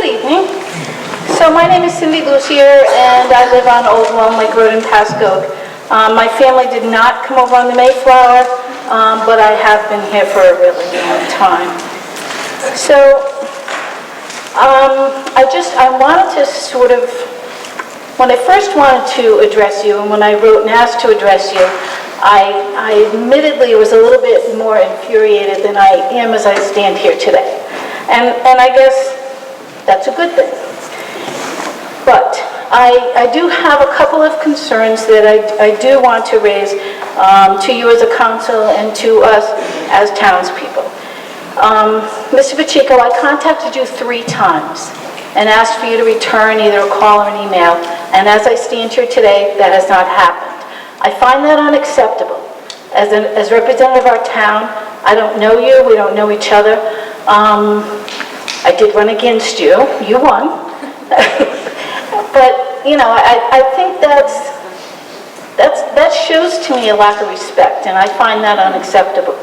Good evening. So my name is Cindy Lucier, and I live on Old Lone Lake Road in Pasco. My family did not come over on the Mayflower, but I have been here for a really long time. So I wanted to sort of, when I first wanted to address you, and when I wrote and asked to address you, I admittedly was a little bit more infuriated than I am as I stand here today. And I guess that's a good thing. But I do have a couple of concerns that I do want to raise to you as a council and to us as townspeople. Mr. Pacheco, I contacted you 3 times and asked for you to return either a call or an email. And as I stand here today, that has not happened. I find that unacceptable. As representative of our town, I don't know you, we don't know each other. I did run against you, you won. But, you know, I think that shows to me a lack of respect, and I find that unacceptable.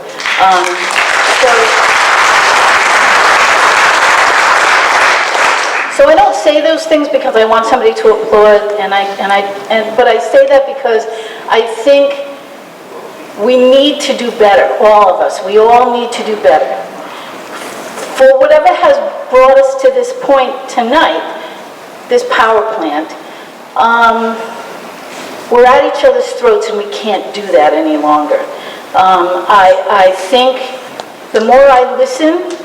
So I don't say those things because I want somebody to applaud, but I say that because I think we need to do better, all of us. We all need to do better. For whatever has brought us to this point tonight, this power plant, we're at each other's throats and we can't do that any longer. I think the more I listen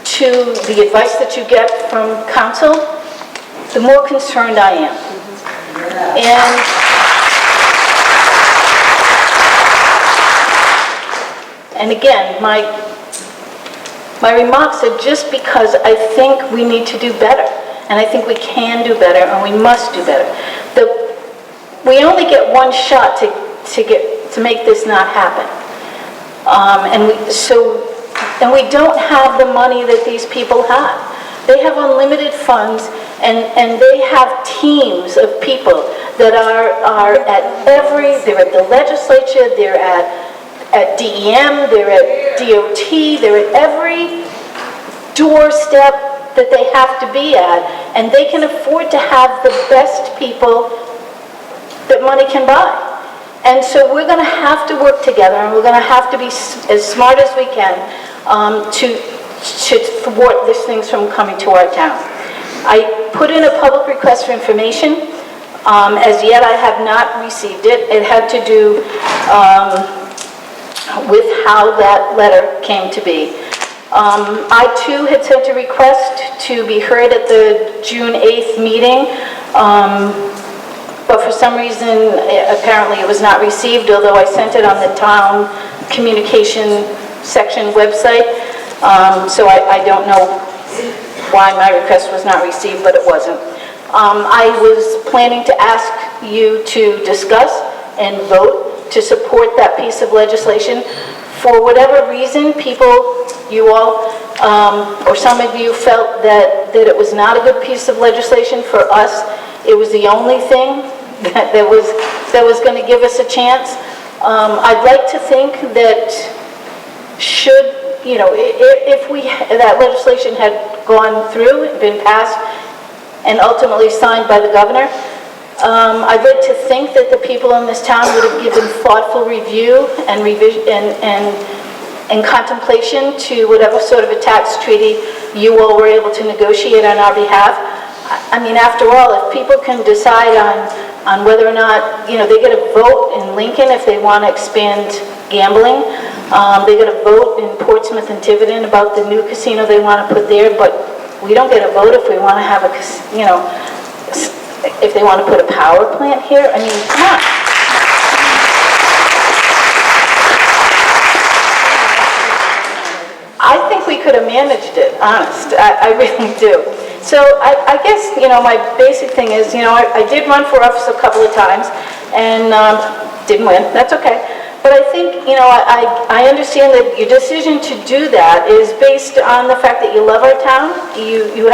to the advice that you get from council, the more concerned I am. And again, my remarks are just because I think we need to do better. And I think we can do better, and we must do better. We only get one shot to make this not happen. And we don't have the money that these people have. They have unlimited funds, and they have teams of people that are they're at the legislature, they're at DEM, they're at DOT, they're at every doorstep that they have to be at, and they can afford to have the best people that money can buy. And so we're going to have to work together, and we're going to have to be as smart as we can to thwart these things from coming to our town. I put in a public request for information. As yet, I have not received it. It had to do with how that letter came to be. I too had sent a request to be heard at the June 8th meeting, but for some reason, apparently it was not received, although I sent it on the town communication section website. So I don't know why my request was not received, but it wasn't. I was planning to ask you to discuss and vote to support that piece of legislation. For whatever reason, you all, or some of you felt that it was not a good piece of legislation. For us, it was the only thing that was going to give us a chance. I'd like to think that if that legislation had gone through, been passed, and ultimately signed by the governor, I'd like to think that the people in this town would have given thoughtful review and revision and contemplation to whatever sort of a tax treaty you all were able to negotiate on our behalf. I mean, after all, if people can decide on whether or not, they get a vote in Lincoln if they want to expand gambling, they get a vote in Portsmouth and Tiverton about the new casino they want to put there, but we don't get a vote if we want to have if they want to put a power plant here. I mean, come on. I think we could have managed it, honest. I really do. So I guess, my basic thing is, I did run for office a couple of times and didn't win. That's okay. But I think, I understand that your decision to do that is based on the fact that you love our town, you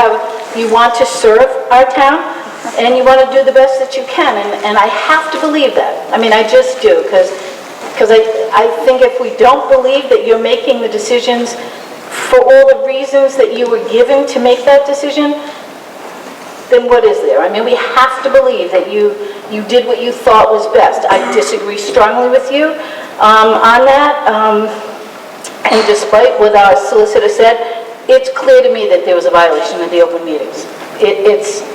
want to serve our town, and you want to do the best that you can. And I have to believe that. I mean, I just do, because I think if we don't believe that you're making the decisions for all the reasons that you were given to make that decision, then what is there? I mean, we have to believe that you did what you thought was best. I disagree strongly with you on that. And despite what our solicitor said, it's clear to me that there was a violation of the open meetings.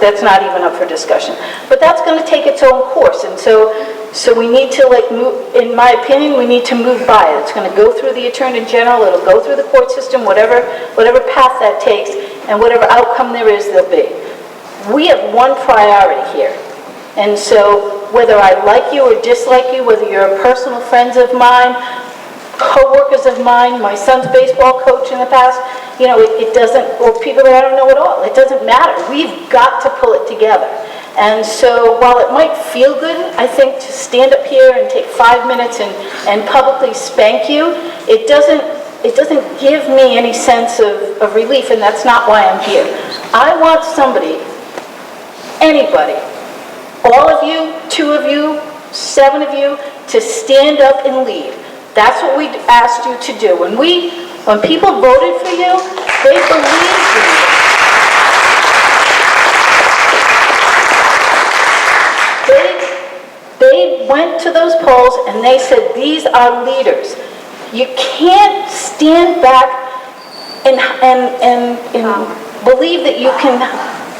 That's not even up for discussion. But that's going to take its own course, and so we need to, like, move, in my opinion, we need to move by it. It's going to go through the Attorney General, it'll go through the court system, whatever path that takes, and whatever outcome there is, there'll be. We have one priority here, and so whether I like you or dislike you, whether you're personal friends of mine, co-workers of mine, my son's baseball coach in the past, you know, it doesn't, or people that I don't know at all, it doesn't matter. We've got to pull it together. And so while it might feel good, I think, to stand up here and take 5 minutes and publicly spank you, it doesn't give me any sense of relief, and that's not why I'm here. I want somebody, anybody, all of you, 2 of you, 7 of you, to stand up and lead. That's what we asked you to do. When people voted for you, they believed in you. They went to those polls and they said, these are leaders. You can't stand back and believe that you can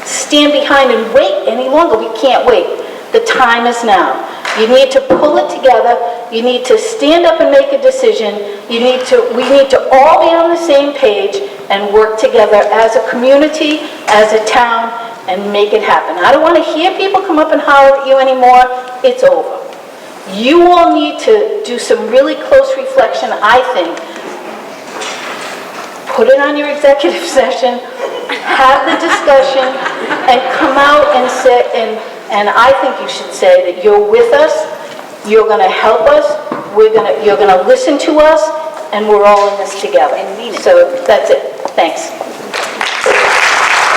stand behind and wait any longer. We can't wait. The time is now. You need to pull it together. You need to stand up and make a decision. We need to all be on the same page and work together as a community, as a town, and make it happen. I don't want to hear people come up and holler at you anymore. It's over. You all need to do some really close reflection, I think. Put it on your executive session, have the discussion, and come out and say, and I think you should say that you're with us, you're going to help us, you're going to listen to us, and we're all in this together. And mean it. So that's it. Thanks.